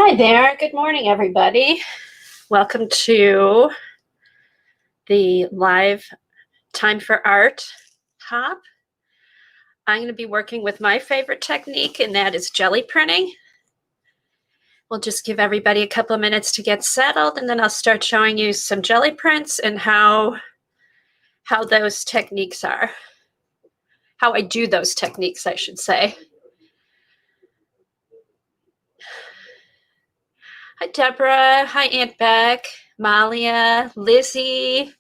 Hi there. Good morning, everybody. Welcome to the live Time for Art hop. I'm going to be working with my favorite technique, and that is jelly printing. We'll just give everybody a couple of minutes to get settled, and then I'll start showing you some jelly prints and how those techniques are. How I do those techniques, I should say. Hi, Deborah. Hi, Aunt Beck, Malia, Lizzie.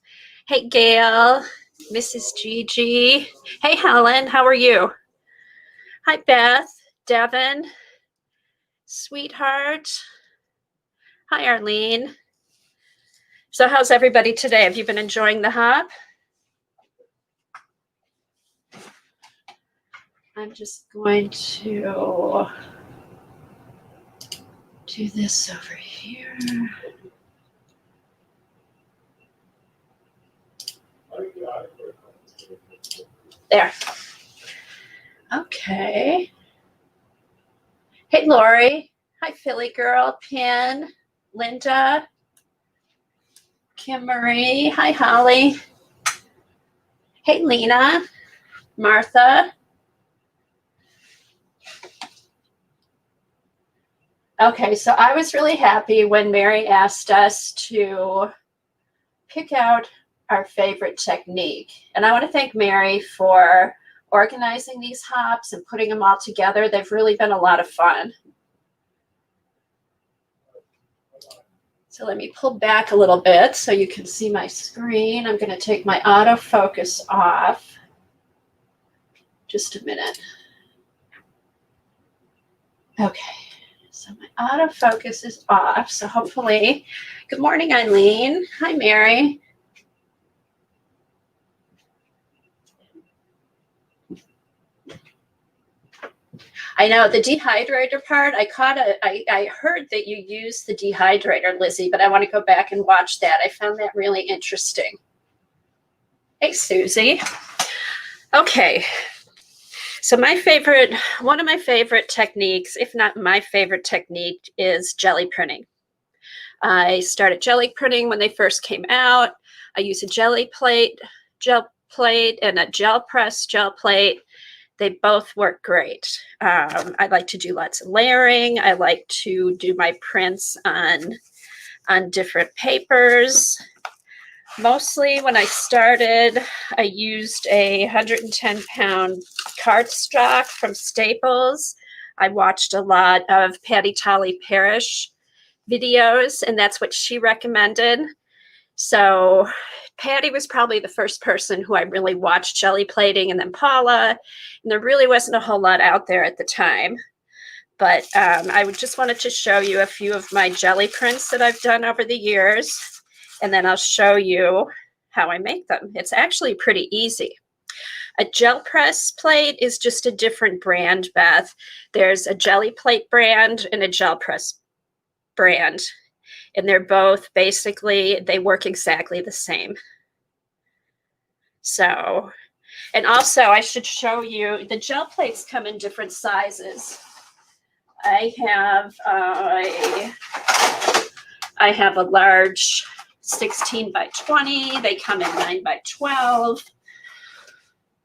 Hey, Gail, Mrs. Gigi. Hey, Helen, how are you? Hi, Beth, Devin, sweetheart. Hi, Arlene. So how's everybody today? Have you been enjoying the hop? I'm just going to do this over here. There. Okay. Hey, Lori. Hi, Philly girl. Pin, Linda, Kim Marie. Hi, Holly. Hey, Lena, Martha. Okay, so I was really happy when Meri asked us to pick out our favorite technique. And I want to thank Meri for organizing these hops and putting them all together. They've really been a lot of fun. So let me pull back a little bit so you can see my screen. I'm going to take my autofocus off. Just a minute. Okay. So my autofocus is off, so hopefully, good morning, Eileen. Hi, Meri. I know the dehydrator part, I heard that you use the dehydrator, Lizzie, but I want to go back and watch that. I found that really interesting. Hey, Susie. Okay. So one of my favorite techniques, if not my favorite technique, is jelly printing. I started jelly printing when they first came out. I use a Gelli Plate, gel plate, and a gel press gel plate. They both work great. I like to do lots of layering. I like to do my prints on different papers. Mostly when I started, I used a 110-pound cardstock from Staples. I watched a lot of Patty Tolly Parrish videos, and that's what she recommended. So Patty was probably the first person who I really watched jelly plating, and then Paula, and there really wasn't a whole lot out there at the time. But I just wanted to show you a few of my jelly prints that I've done over the years. And then I'll show you how I make them. It's actually pretty easy. A gel press plate is just a different brand, Beth. There's a Gelli Plate brand and a gel press brand. And they're both basically, they work exactly the same. So, and also I should show you, the gel plates come in different sizes. I have a large 16 by 20. They come in 9 by 12.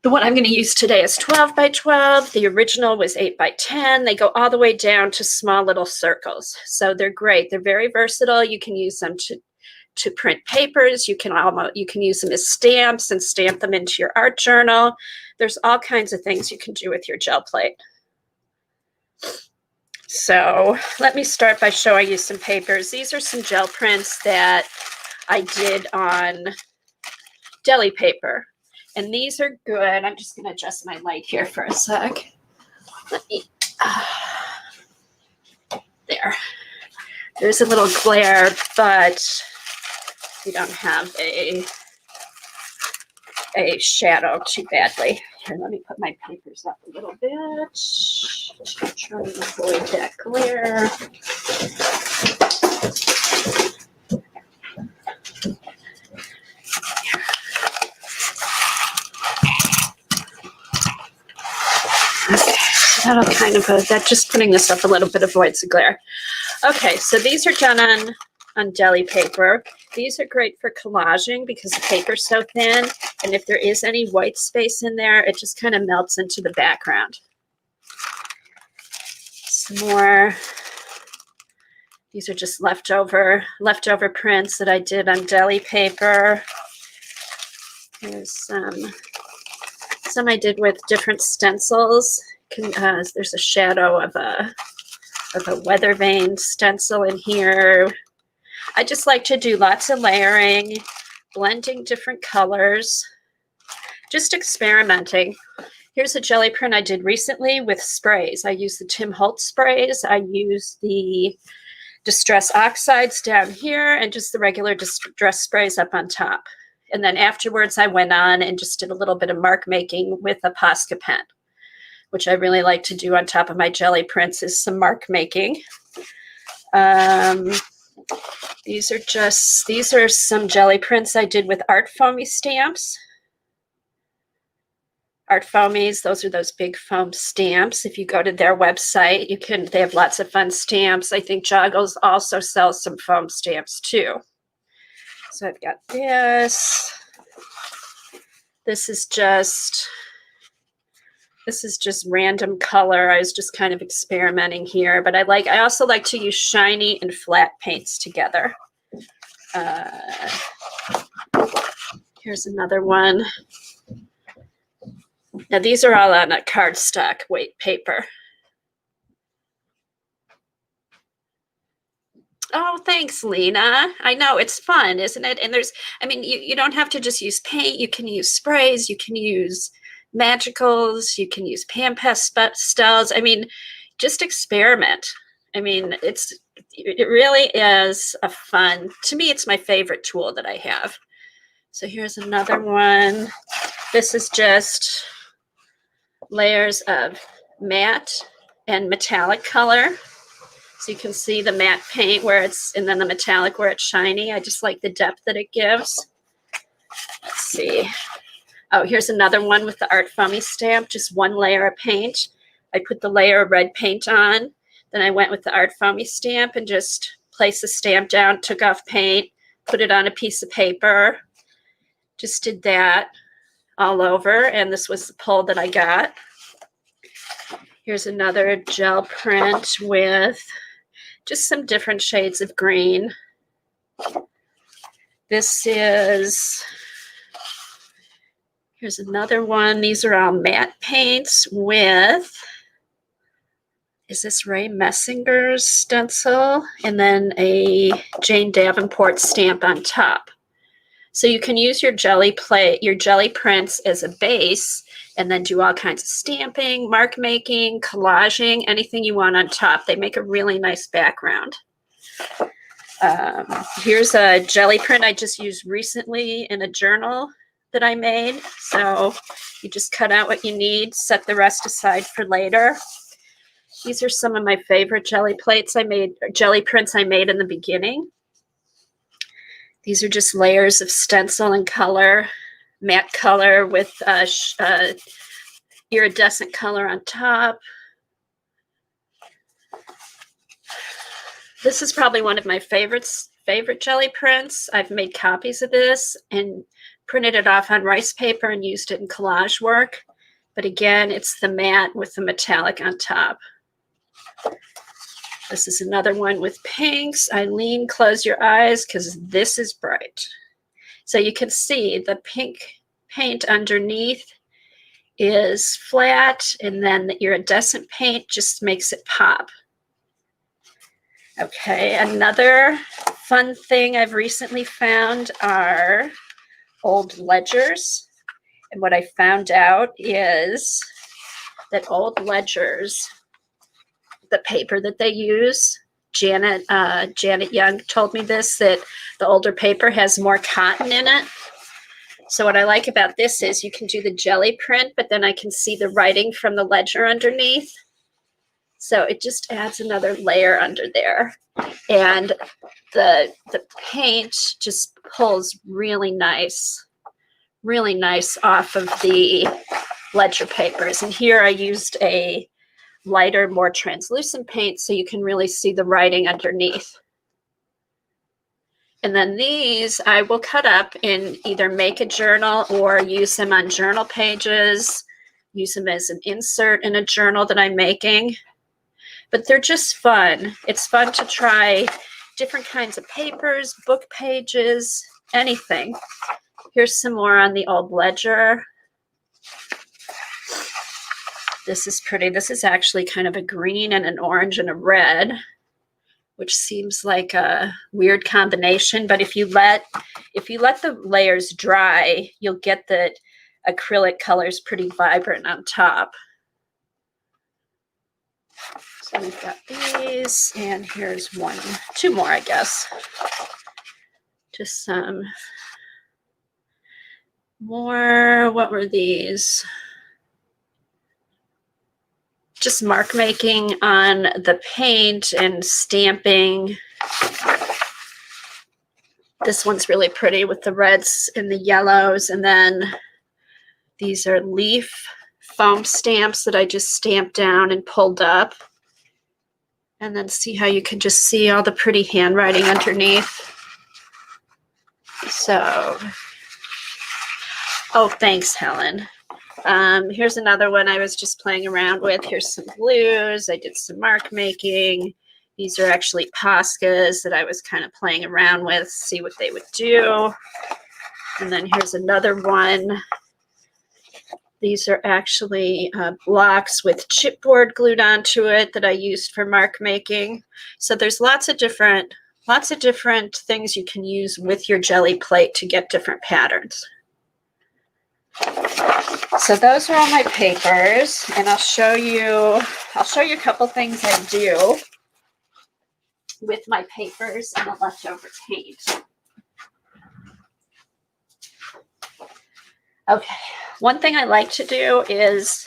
The one I'm going to use today is 12 by 12. The original was 8 by 10. They go all the way down to small little circles. So they're great. They're very versatile. You can use them to print papers. You can use them as stamps and stamp them into your art journal. There's all kinds of things you can do with your gel plate. So let me start by showing you some papers. These are some gel prints that I did on deli paper. And these are good. I'm just going to adjust my light here for a sec. Let me, there. There's a little glare, but we don't have a shadow too badly. Here, let me put my papers up a little bit to try to avoid that glare. that'll kind of, that just putting this up a little bit avoids the glare. Okay, so these are done on deli paper. These are great for collaging because the paper's so thin, and if there is any white space in there, it just kind of melts into the background. Some more. These are just leftover prints that I did on deli paper. There's some I did with different stencils. There's a shadow of a weather vane stencil in here. I just like to do lots of layering, blending different colors, just experimenting. Here's a jelly print I did recently with sprays. I used the Tim Holtz sprays. I used the Distress Oxides down here and just the regular Distress sprays up on top. And then afterwards, I went on and just did a little bit of mark making with a Posca pen, which I really like to do on top of my jelly prints is some mark making. These are some jelly prints I did with art foamy stamps. Art Foamies, those are those big foam stamps. If you go to their website, they have lots of fun stamps. I think Joggles also sells some foam stamps too. So I've got this. This is just random color. I was just kind of experimenting here, but I also like to use shiny and flat paints together. Here's another one. Now these are all on a cardstock weight paper. Oh, thanks, Lena. I know it's fun, isn't it? And you don't have to just use paint. You can use sprays. You can use magicals. You can use pan pastels. I mean, just experiment. I mean, it really is a fun, to me, it's my favorite tool that I have. So here's another one. This is just layers of matte and metallic color. So you can see the matte paint and then the metallic where it's shiny. I just like the depth that it gives. Let's see. Oh, here's another one with the Art Foamy stamp, just one layer of paint. I put the layer of red paint on, then I went with the Art Foamy stamp and just placed the stamp down, took off paint, put it on a piece of paper. Just did that all over, and this was the pull that I got. Here's another gel print with just some different shades of green. Here's another one. These are all matte paints with, is this Ray Messinger's stencil? And then a Jane Davenport stamp on top. So you can use your jelly prints as a base and then do all kinds of stamping, mark making, collaging, anything you want on top. They make a really nice background. Here's a jelly print I just used recently in a journal that I made. So you just cut out what you need, set the rest aside for later. These are some of my favorite jelly prints I made in the beginning. These are just layers of stencil and color, matte color with iridescent color on top. This is probably one of my favorite jelly prints. I've made copies of this and printed it off on rice paper and used it in collage work. But again, it's the matte with the metallic on top. This is another one with pinks. Eileen, close your eyes because this is bright. So you can see the pink paint underneath is flat, and then the iridescent paint just makes it pop. Okay, another fun thing I've recently found are old ledgers. And what I found out is that old ledgers, the paper that they use, Janet Young told me this, that the older paper has more cotton in it. So what I like about this is you can do the jelly print, but then I can see the writing from the ledger underneath. So it just adds another layer under there. And the paint just pulls really nice off of the ledger papers. And here I used a lighter, more translucent paint so you can really see the writing underneath. And then these I will cut up and either make a journal or use them on journal pages, use them as an insert in a journal that I'm making. But they're just fun. It's fun to try different kinds of papers, book pages, anything. Here's some more on the old ledger. This is pretty. This is actually kind of a green and an orange and a red, which seems like a weird combination. But if you let the layers dry, you'll get the acrylic colors pretty vibrant on top. So we've got these, and here's two more, I guess. Just some more. What were these? Just mark making on the paint and stamping. This one's really pretty with the reds and the yellows. And then these are leaf foam stamps that I just stamped down and pulled up. And then see how you can just see all the pretty handwriting underneath. So, oh, thanks, Helen. Here's another one I was just playing around with. Here's some blues. I did some mark making. These are actually Poscas that I was kind of playing around with, see what they would do. And then here's another one. These are actually blocks with chipboard glued onto it that I used for mark making. So there's lots of different things you can use with your Gelli plate to get different patterns. So those are all my papers, and I'll show you a couple things I do with my papers and the leftover paint. Okay, one thing I like to do is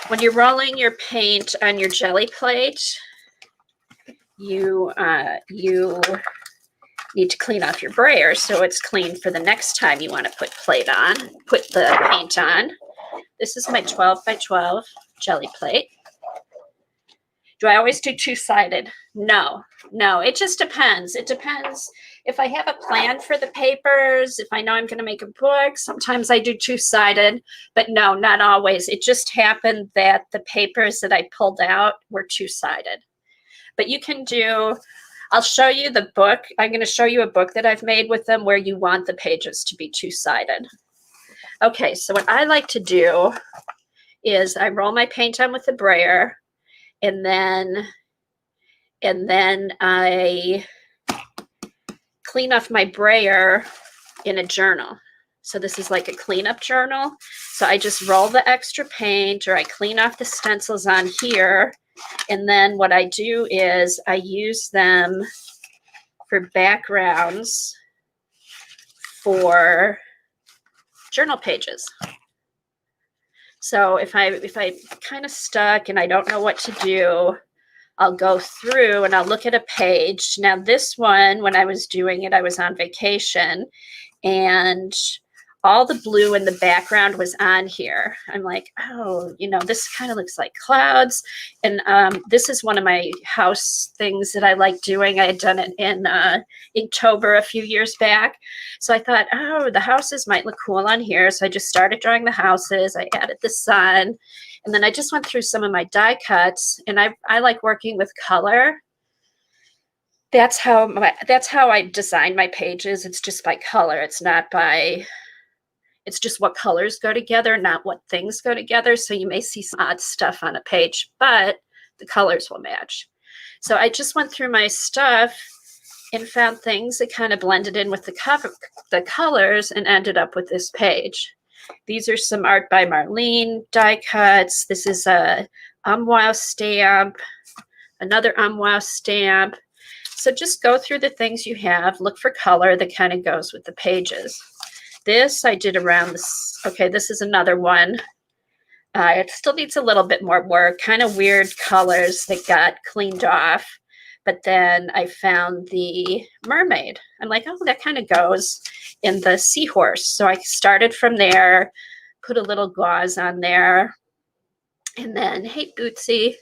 when you're rolling your paint on your Gelli plate, you need to clean off your brayer so it's clean for the next time you want to put the paint on. This is my 12 by 12 Gelli plate. Do I always do two-sided? No, it just depends. It depends if I have a plan for the papers, if I know I'm going to make a book, sometimes I do two-sided, but no, not always. It just happened that the papers that I pulled out were two-sided. But you can do, I'll show you the book. I'm going to show you a book that I've made with them where you want the pages to be two-sided. Okay, so what I like to do is I roll my paint on with the brayer, and then I clean off my brayer in a journal. So this is like a cleanup journal. So I just roll the extra paint, or I clean off the stencils on here. And then what I do is I use them for backgrounds for journal pages. So if I kind of stuck and I don't know what to do, I'll go through and I'll look at a page. Now this one, when I was doing it, I was on vacation, and all the blue in the background was on here. I'm like, oh, this kind of looks like clouds. And this is one of my house things that I like doing. I had done it in Inktober a few years back. So I thought, oh, the houses might look cool on here. So I just started drawing the houses. I added the sun. And then I just went through some of my die cuts. And I like working with color. That's how I design my pages. It's just by color. It's just what colors go together, not what things go together. So you may see some odd stuff on a page, but the colors will match. So I just went through my stuff and found things that kind of blended in with the colors and ended up with this page. These are some Art by Marlene die cuts. This is a wow stamp, another wow stamp. So just go through the things you have, look for color that kind of goes with the pages. This I did around this. Okay, this is another one. It still needs a little bit more work, kind of weird colors that got cleaned off. But then I found the mermaid. I'm like, oh, that kind of goes in the seahorse. So I started from there, put a little gauze on there. And then, hey, Bootsy,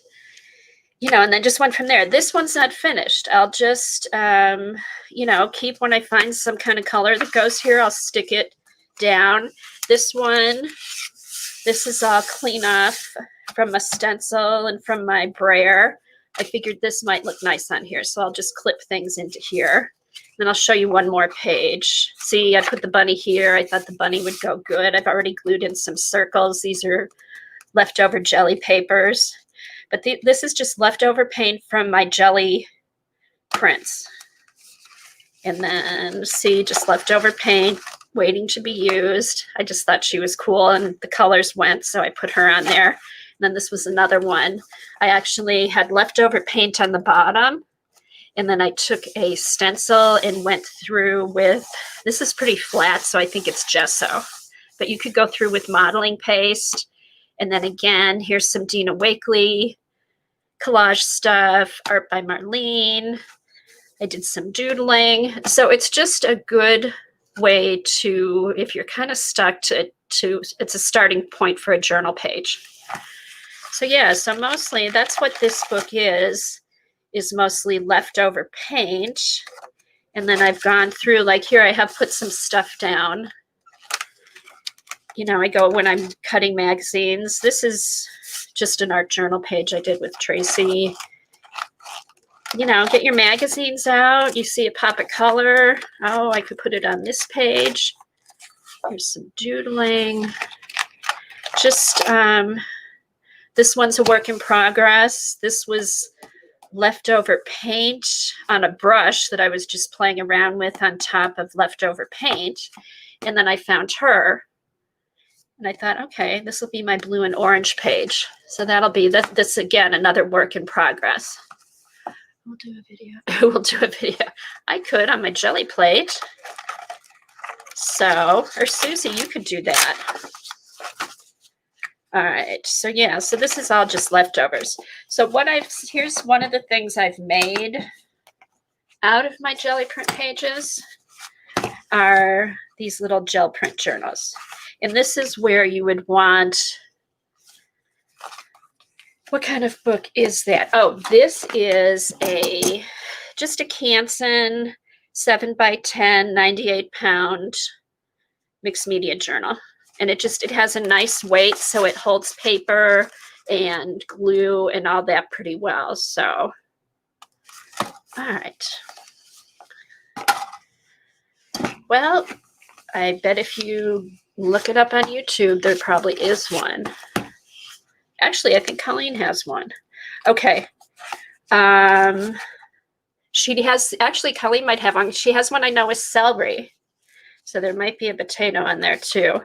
you know, and then just went from there. This one's not finished. I'll just, you know, keep when I find some kind of color that goes here, I'll stick it down. This one, this is all clean off from a stencil and from my brayer. I figured this might look nice on here, so I'll just clip things into here. Then I'll show you one more page. See, I put the bunny here. I thought the bunny would go good. I've already glued in some circles. These are leftover jelly papers. But this is just leftover paint from my jelly prints. And then, see, just leftover paint waiting to be used. I just thought she was cool, and the colors went, so I put her on there. And then this was another one. I actually had leftover paint on the bottom. And then I took a stencil and went through with, this is pretty flat, so I think it's gesso. But you could go through with modeling paste. And then again, here's some Dina Wakley collage stuff, art by Marlene. I did some doodling. So it's just a good way to, if you're kind of stuck to it's a starting point for a journal page. So yeah, so mostly that's what this book is mostly leftover paint. And then I've gone through, like here I have put some stuff down. You know, I go when I'm cutting magazines. This is just an art journal page I did with Tracy. You know, get your magazines out. You see a pop of color. Oh, I could put it on this page. Here's some doodling. Just, this one's a work in progress. This was leftover paint on a brush that I was just playing around with on top of leftover paint. And then I found her. And I thought, okay, this will be my blue and orange page. So that'll be this again, another work in progress. We'll do a video. We'll do a video. I could on my Gelli Plate. So, or Susie, you could do that. All right, so yeah, so this is all just leftovers. So here's one of the things I've made out of my Gelli print pages are these little gel print journals. And this is where you would want, what kind of book is that? Oh, this is just a Canson 7x10, 98-pound mixed media journal. And it has a nice weight, so it holds paper and glue and all that pretty well. So, all right. Well, I bet if you look it up on YouTube, there probably is one. Actually, I think Colleen has one. Okay. She has, actually, Colleen might have one. She has one I know is celery. So there might be a potato on there too.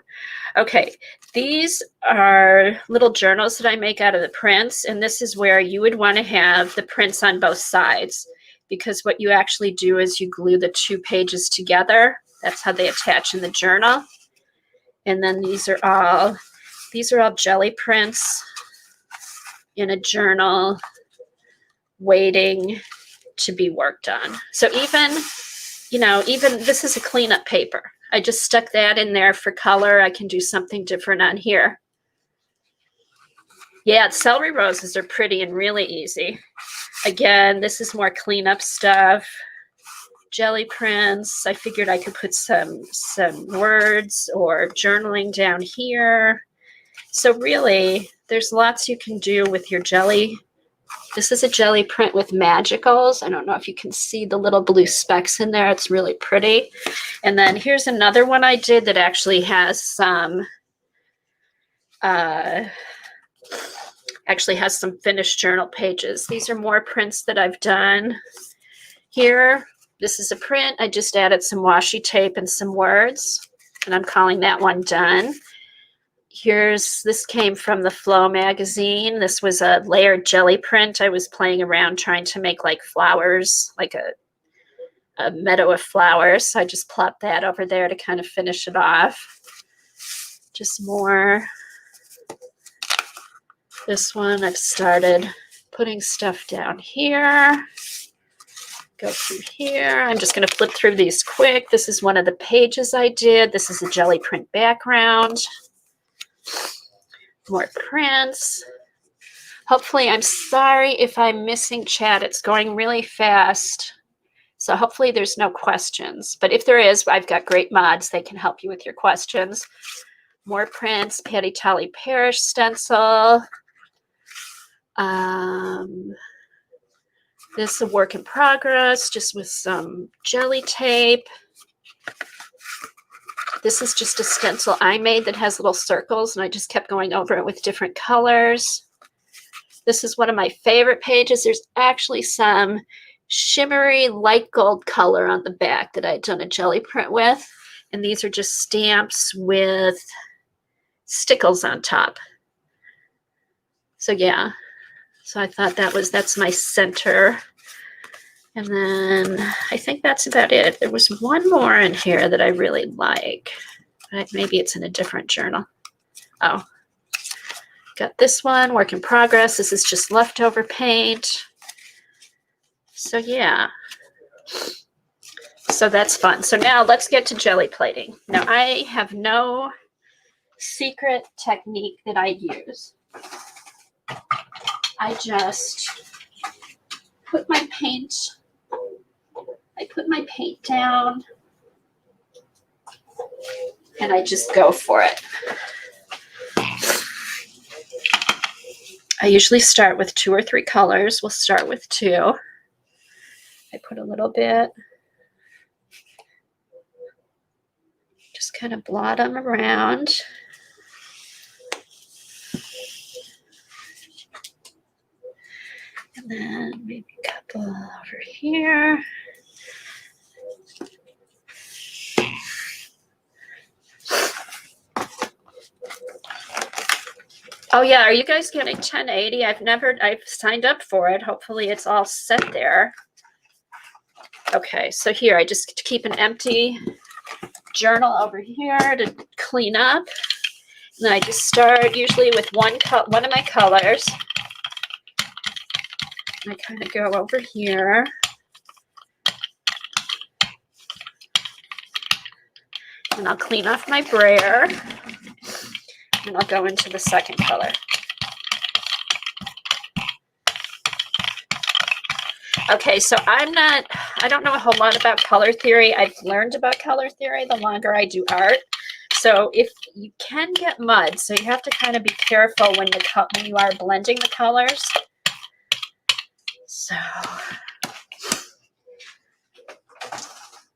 Okay, these are little journals that I make out of the prints, and this is where you would want to have the prints on both sides, because what you actually do is you glue the two pages together. That's how they attach in the journal. And then these are all jelly prints in a journal waiting to be worked on. So even this is a cleanup paper. I just stuck that in there for color. I can do something different on here. Yeah, celery roses are pretty and really easy. Again, this is more cleanup stuff. Jelly prints. I figured I could put some words or journaling down here. So really, there's lots you can do with your jelly. This is a jelly print with magicals. I don't know if you can see the little blue specks in there. It's really pretty. And then here's another one I did that actually has some finished journal pages. These are more prints that I've done here. This is a print. I just added some washi tape and some words, and I'm calling that one done. This came from the Flow magazine. This was a layered jelly print. I was playing around trying to make like flowers, like a meadow of flowers. So I just plopped that over there to kind of finish it off. Just more. This one, I've started putting stuff down here. Go through here. I'm just going to flip through these quick. This is one of the pages I did. This is a jelly print background. More prints. Hopefully, I'm sorry if I'm missing chat. It's going really fast. So hopefully there's no questions. But if there is, I've got great mods. They can help you with your questions. More prints, Patty Tally Parish stencil. This is a work in progress, just with some jelly tape. This is just a stencil I made that has little circles, and I just kept going over it with different colors. This is one of my favorite pages. There's actually some shimmery light gold color on the back that I'd done a jelly print with. And these are just stamps with stickles on top. So yeah, so I thought that's my center. And then I think that's about it. There was one more in here that I really like. Maybe it's in a different journal. Oh, got this one, work in progress. This is just leftover paint. So yeah, so that's fun. So now let's get to jelly plating. Now I have no secret technique that I use. I just put my paint, down and I just go for it. I usually start with 2 or 3 colors. We'll start with 2. I put a little bit, just kind of blot them around. And then maybe a couple over here. Oh yeah, are you guys getting 1080? I've signed up for it. Hopefully it's all set there. Okay, so here I just keep an empty journal over here to clean up. And then I just start usually with one of my colors. I kind of go over here. And I'll clean off my brayer. And I'll go into the second color. Okay, so I don't know a whole lot about color theory. I've learned about color theory the longer I do art. So if you can get mud, so you have to kind of be careful when you are blending the colors. So,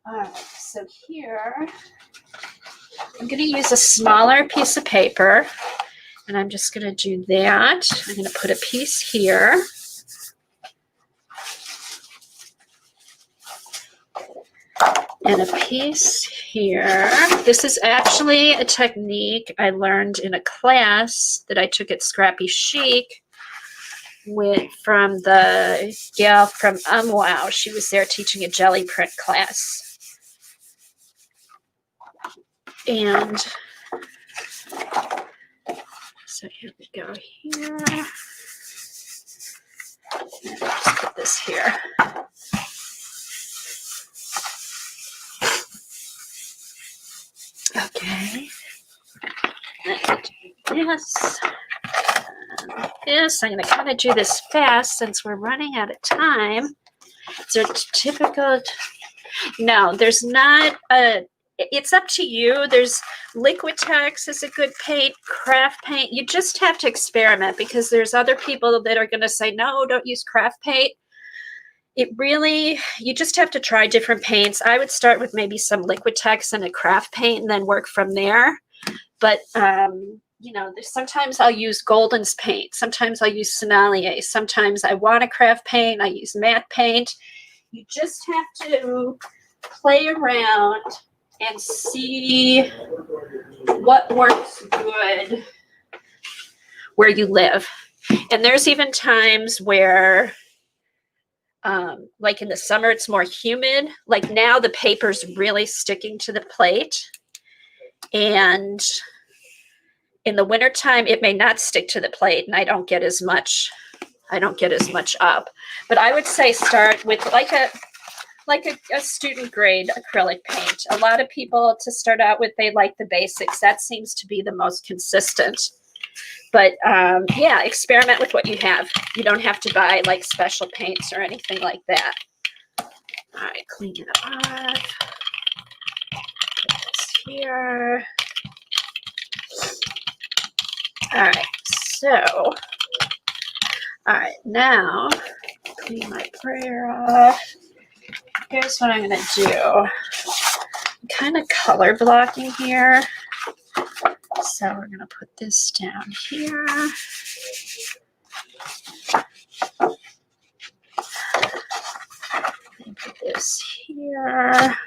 all right, so here, I'm going to use a smaller piece of paper, and I'm just going to do that. I'm going to put a piece here. And a piece here. This is actually a technique I learned in a class that I took at Scrappy Chic from the gal from Wow. She was there teaching a jelly print class. And so here we go here. And I'll just put this here. Okay. Yes. Yes, I'm going to kind of do this fast since we're running out of time. Is there typical? No, there's not a. It's up to you. There's Liquitex is a good paint, craft paint. You just have to experiment because there's other people that are going to say, no, don't use craft paint. It really, you just have to try different paints. I would start with maybe some Liquitex and a craft paint and then work from there. But, you know, sometimes I'll use Golden's paint. Sometimes I'll use Sennelier. Sometimes I want a craft paint. I use matte paint. You just have to play around and see what works good where you live. And there's even times where, like in the summer, it's more humid. Like now the paper's really sticking to the plate. And in the wintertime, it may not stick to the plate and I don't get as much up. But I would say start with like a student grade acrylic paint. A lot of people to start out with, they like the basics. That seems to be the most consistent. But yeah, experiment with what you have. You don't have to buy like special paints or anything like that. All right, clean it off. Put this here. All right, so, all right, now clean my Brayer off. Here's what I'm going to do. I'm kind of color blocking here. So we're going to put this down here. And put this here.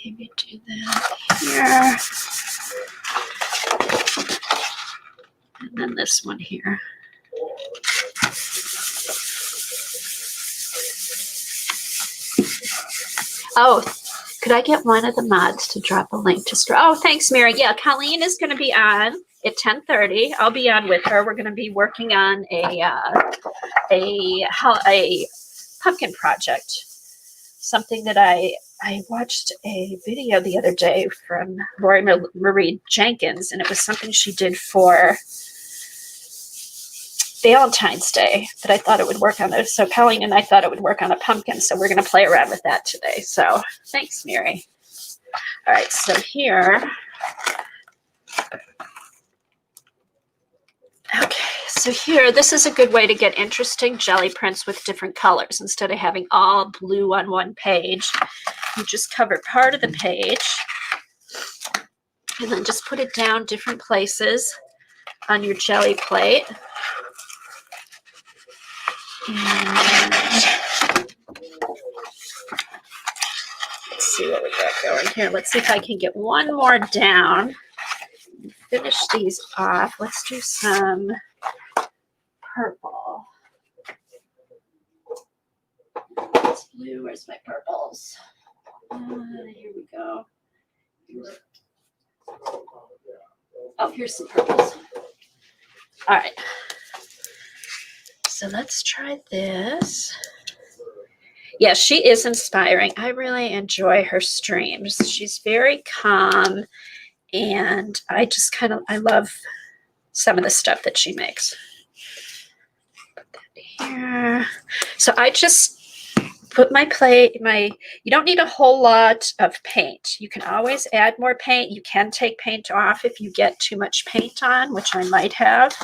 Maybe do that here. And then this one here. Oh, could I get one of the mods to drop a link to Oh, thanks, Mary. Yeah, Colleen is going to be on at 10:30. I'll be on with her. We're going to be working on a pumpkin project. Something that I watched a video the other day from Lori Marie Jenkins, and it was something she did for Valentine's Day that I thought it would work on it. So Colleen and I thought it would work on a pumpkin. So we're going to play around with that today. So thanks, Mary. All right, so here. Okay, so here, this is a good way to get interesting jelly prints with different colors. Instead of having all blue on one page, you just cover part of the page and then just put it down different places on your jelly plate. And let's see what we got going here. Let's see if I can get one more down. Finish these off. Let's do some purple. It's blue. Where's my purples? Here we go. Oh, here's some purples. All right. So let's try this. Yeah, she is inspiring. I really enjoy her streams. She's very calm, and I love some of the stuff that she makes. Put that here. So I just put my plate, you don't need a whole lot of paint. You can always add more paint. You can take paint off if you get too much paint on, which I might have.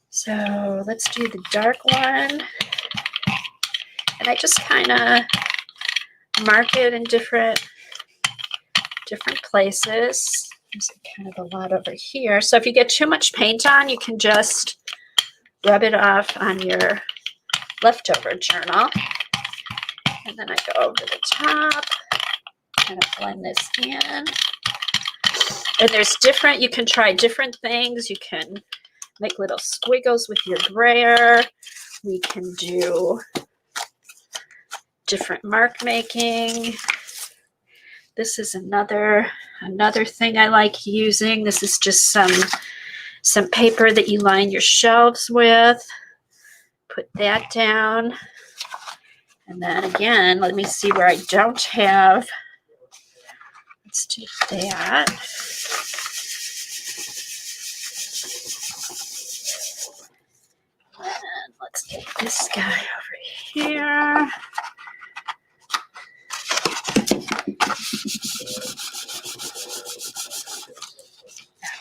So let's do the dark one. And I just kind of mark it in different places. There's kind of a lot over here. So if you get too much paint on, you can just rub it off on your leftover journal. And then I go over the top, kind of blend this in. And there's you can try different things. You can make little squiggles with your brayer. We can do different mark making. This is another thing I like using. This is just some paper that you line your shelves with. Put that down. And then again, let me see where I don't have. Let's do that. And let's get this guy over here.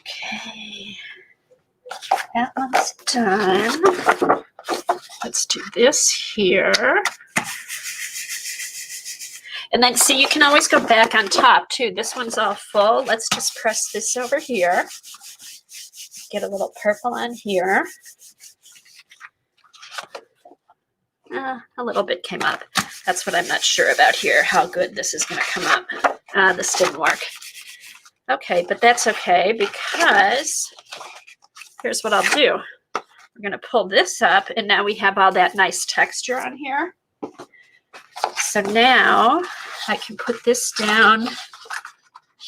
Okay, that one's done. Let's do this here. And then see, you can always go back on top too. This one's all full. Let's just press this over here. Get a little purple on here. A little bit came up. That's what I'm not sure about here, how good this is going to come up. This didn't work. Okay, but that's okay because here's what I'll do. We're going to pull this up, and now we have all that nice texture on here. So now I can put this down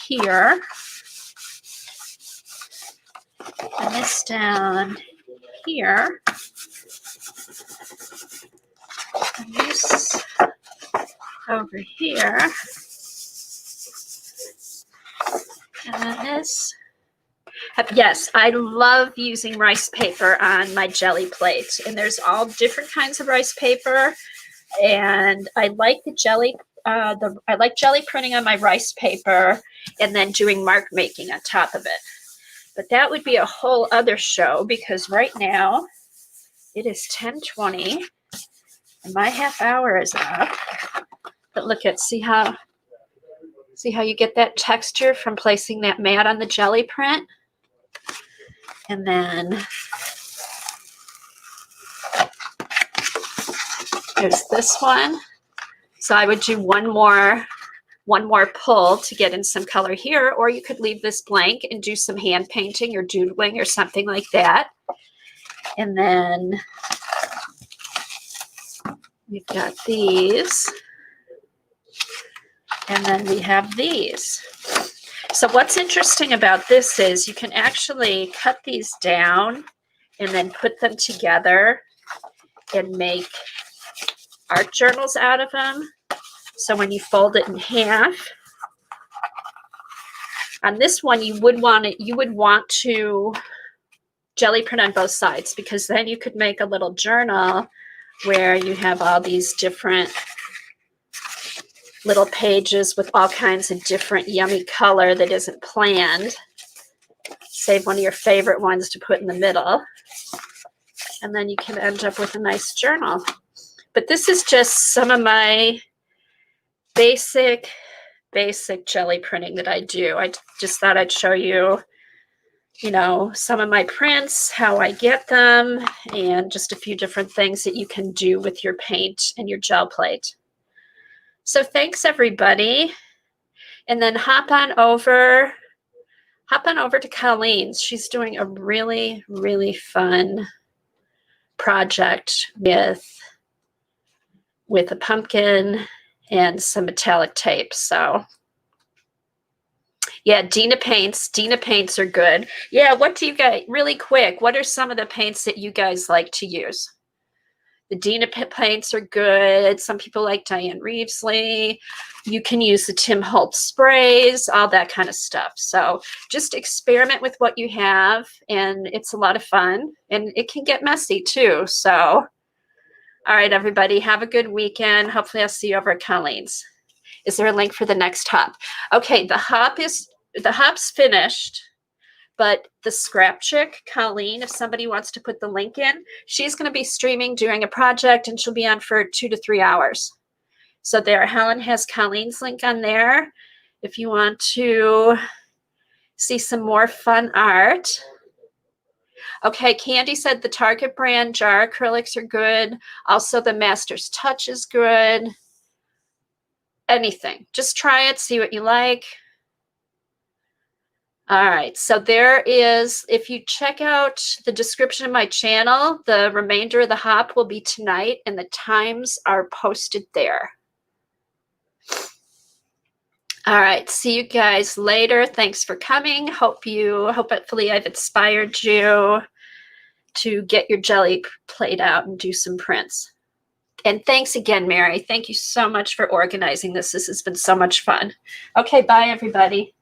here and this down here. And this over here. And then this. Yes, I love using rice paper on my Gelli plate. And there's all different kinds of rice paper. And I like the Gelli, I like Gelli printing on my rice paper and then doing mark making on top of it. But that would be a whole other show because right now it is 10:20 and my half hour is up. But look at, see how you get that texture from placing that mat on the Gelli print? And then there's this one. So I would do one more pull to get in some color here, or you could leave this blank and do some hand painting or doodling or something like that. And then we've got these. And then we have these. So what's interesting about this is you can actually cut these down and then put them together and make art journals out of them. So when you fold it in half, on this one you would want to Gelli print on both sides because then you could make a little journal where you have all these different little pages with all kinds of different yummy color that isn't planned. Save one of your favorite ones to put in the middle. And then you can end up with a nice journal. But this is just some of my basic Gelli printing that I do. I just thought I'd show you, you know, some of my prints, how I get them, and just a few different things that you can do with your paint and your gel plate. So thanks everybody. And then hop on over to Colleen's. She's doing a really, really fun project with a pumpkin and some metallic tape. So yeah, Dina paints are good. Yeah, what do you guys, really quick, what are some of the paints that you guys like to use? The Dina paints are good. Some people like Diane Reevesley. You can use the Tim Holtz sprays, all that kind of stuff. So just experiment with what you have, and it's a lot of fun, and it can get messy too. So, all right, everybody, have a good weekend. Hopefully I'll see you over at Colleen's. Is there a link for the next hop? Okay, the hop's finished. But the scrap chick, Colleen, if somebody wants to put the link in, she's going to be streaming during a project and she'll be on for 2 to 3 hours. So there, Helen has Colleen's link on there. If you want to see some more fun art. Okay, Candy said the Target brand jar acrylics are good. Also, the Master's Touch is good. Anything. Just try it, see what you like. All right, so there is, if you check out the description of my channel, the remainder of the hop will be tonight and the times are posted there. All right, see you guys later. Thanks for coming. Hopefully I've inspired you to get your Gelli plate out and do some prints. And thanks again, Mary. Thank you so much for organizing this. This has been so much fun. Okay, bye everybody.